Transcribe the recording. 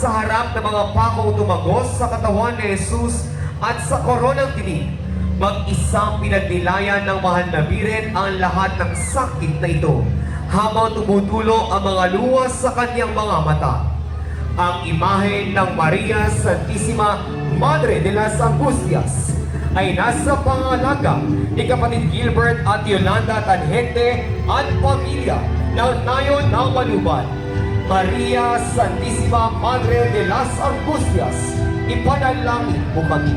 sa harap ng mga pakong tumagos sa katawan ni Jesus at sa koronang tinig, mag-isang pinagnilayan ng mahal na Biren ang lahat ng sakit na ito habang tumutulo ang mga luwas sa kanyang mga mata. Ang imahe ng Maria Santissima Madre de las Angustias ay nasa pangalaga ni kapatid Gilbert at Yolanda Tanjente at pamilya ng Nayon ng Manuban. Maria Santissima Madre de las Angustias, ipanalangin mo kami.